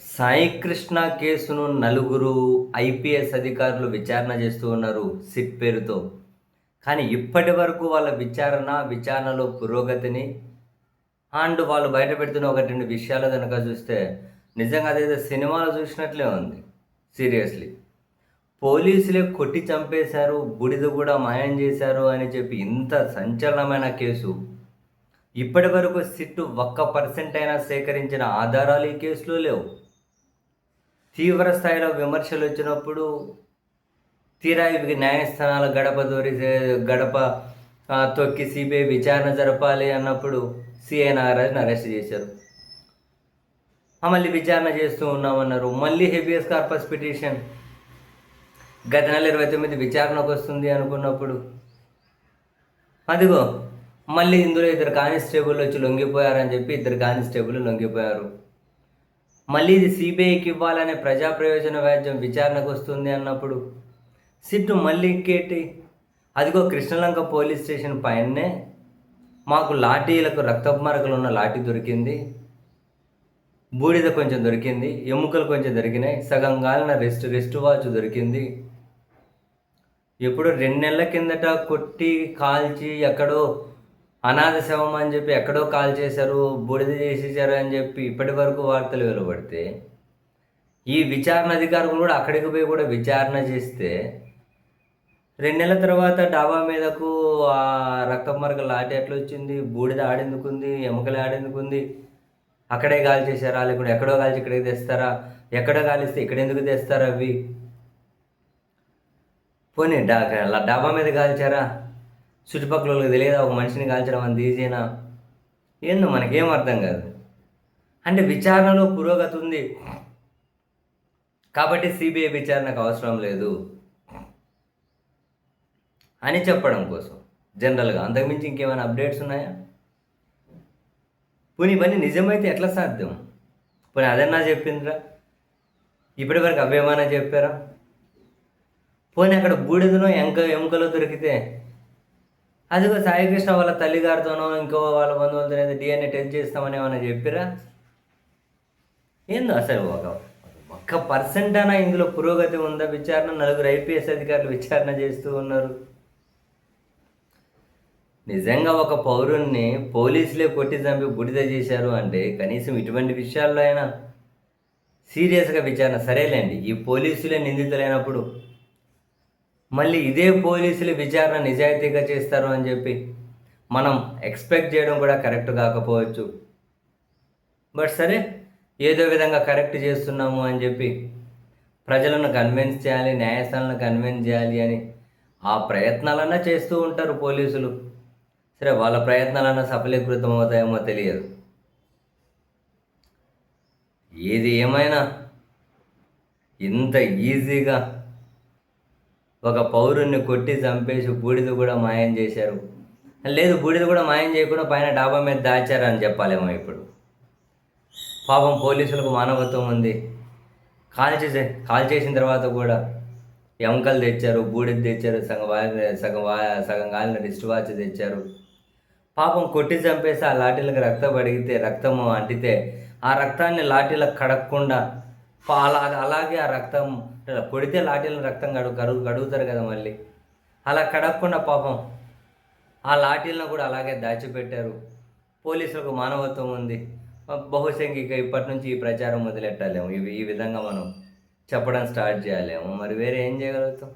సాయి కృష్ణ కేసును నలుగురు ఐపీఎస్ అధికారులు విచారణ చేస్తూ ఉన్నారు సిట్ పేరుతో. కానీ ఇప్పటి వరకు వాళ్ళ విచారణలో పురోగతిని వాళ్ళు బయటపెడుతున్న 1, 2 విషయాలు గనక చూస్తే నిజంగా అదేదో సినిమాలో చూసినట్లే ఉంది. సీరియస్‌లీ. పోలీసులే కొట్టి చంపేశారు, బూడిద కూడా మాయం చేశారు అని చెప్పి ఇంత సంచలనమైన కేసు. ఇప్పటి వరకు సిట్ 1% అయినా సేకరించిన ఆధారాలు ఈ కేసులో లేవు. తీవ్ర స్థాయిలో విమర్శలొచ్చినప్పుడు తీరా ఇవి న్యాయస్థానాల గడప తొక్కి సిబిఐ విచారణ జరపాలి అన్నప్పుడు సిఐ నాగరాజుని అరెస్ట్ చేశారు. మళ్ళీ విచారణ చేస్తూ ఉన్నామన్నారు. మళ్ళీ హెబియస్ కార్పస్ పిటిషన్ గత నెల 29 విచారణకు వస్తుంది అనుకున్నప్పుడు అదిగో మళ్ళీ ఇందులో 2 కానిస్టేబుల్ వచ్చి లొంగిపోయారని చెప్పి 2 కానిస్టేబుల్ లొంగిపోయారు. మళ్ళీ ఇది సిబిఐకి ఇవ్వాలనే ప్రజా ప్రయోజన వ్యాజ్యం విచారణకు వస్తుంది అన్నప్పుడు సిట్టు మళ్ళీ ఇంకేటి, అదిగో కృష్ణలంక పోలీస్ స్టేషన్ పైనే మాకు లాఠీలకు రక్తపు మరకలు ఉన్న లాఠీ దొరికింది, బూడిద కొంచెం దొరికింది, ఎముకలు కొంచెం దొరికినాయి, సగం కాలిన రెస్ట్ వాచ్ దొరికింది. ఎప్పుడు 2 నెలల కిందట కొట్టి కాల్చి ఎక్కడో అనాథ శవం అని చెప్పి ఎక్కడో కాల్ చేశారు, బూడిద చేసేసారు అని చెప్పి ఇప్పటి వరకు వార్తలు వెలువడితే ఈ విచారణ అధికారులు కూడా అక్కడికి పోయి కూడా విచారణ చేస్తే 2 నెలల తర్వాత డాబా మీదకు ఆ రక్తపు మరకల లాఠీ ఎట్లా వచ్చింది, బూడిద ఆడెందుకుంది, ఎముకలు ఆడెందుకుంది, అక్కడే కాల్ చేశారా లేకుంటే ఎక్కడో కాల్చి ఇక్కడికి తెస్తారా, ఎక్కడో కాలిస్తే ఇక్కడెందుకు తెస్తారా అవి, పోనీ డాబా మీద కాల్చారా, చుట్టుపక్కల వాళ్ళకి తెలియదా ఒక మనిషిని కాల్చడం అంత ఈజీనా, ఏందో మనకేం అర్థం కాదు. అంటే విచారణలో పురోగతి ఉంది కాబట్టి సిబిఐ విచారణకు అవసరం లేదు అని చెప్పడం కోసం జనరల్గా. అంతకుమించి ఇంకేమైనా అప్డేట్స్ ఉన్నాయా? పోనీ ఇవన్నీ నిజమైతే ఎట్లా సాధ్యం? పోనీ అదన్నా చెప్పిందిరా, ఇప్పటి వరకు అవేమన్నా చెప్పారా? పోనీ అక్కడ బూడిదనో ఎముకలో దొరికితే అదిగో సాయికృష్ణ వాళ్ళ తల్లిగారితోనో ఇంకో వాళ్ళ బంధువులతో డిఎన్ఏ టెస్ట్ చేస్తామని ఏమైనా చెప్పిరా? ఏందో అసలు 1% అయినా ఇందులో పురోగతి ఉందా? విచారణ నలుగురు ఐపీఎస్ అధికారులు విచారణ చేస్తూ ఉన్నారు. నిజంగా ఒక పౌరుణ్ణి పోలీసులే కొట్టి చంపి బుడిద చేశారు అంటే కనీసం ఇటువంటి విషయాల్లో అయినా సీరియస్గా విచారణ. సరేలేండి, ఈ పోలీసులే నిందితులైనప్పుడు మళ్ళీ ఇదే పోలీసులు విచారణ నిజాయితీగా చేస్తారు అని చెప్పి మనం ఎక్స్పెక్ట్ చేయడం కూడా కరెక్ట్ కాకపోవచ్చు. బట్ సరే, ఏదో విధంగా కరెక్ట్ చేస్తున్నాము అని చెప్పి ప్రజలను కన్విన్స్ చేయాలి, న్యాయస్థానాలను కన్విన్స్ చేయాలి అని ఆ ప్రయత్నాలన్నా చేస్తూ ఉంటారు పోలీసులు. సరే, వాళ్ళ ప్రయత్నాలన్నా సఫలీకృతం అవుతాయేమో తెలియదు. ఏది ఏమైనా ఇంత ఈజీగా ఒక పౌరుణ్ణి కొట్టి చంపేసి బూడిద కూడా మాయం చేశారు. లేదు, బూడిద కూడా మాయం చేయకుండా పైన డాబా మీద దాచారు అని చెప్పాలేమో ఇప్పుడు. పాపం పోలీసులకు మానవత్వం ఉంది. కాల్ చేసిన తర్వాత కూడా ఎముకలు తెచ్చారు, బూడిద తెచ్చారు, సగం కాలిన రిస్ట్ వాచ్ తెచ్చారు. పాపం కొట్టి చంపేసి ఆ లాఠీలకు రక్తం పడిగితే, రక్తము అంటితే ఆ రక్తాన్ని లాఠీలకు కడగకుండా అలాగే ఆ రక్తం కొడితే లాఠీలను రక్తం కడుగుతారు కదా మళ్ళీ, అలా కడగకుండా పాపం ఆ లాఠీలను కూడా అలాగే దాచిపెట్టారు. పోలీసులకు మానవత్వం ఉంది. బహుశా ఇప్పటి నుంచి ఈ ప్రచారం మొదలెట్టాలేమో, ఈ విధంగా మనం చెప్పడం స్టార్ట్ చేయాలేమో. మరి వేరే ఏం చేయగలుగుతాం?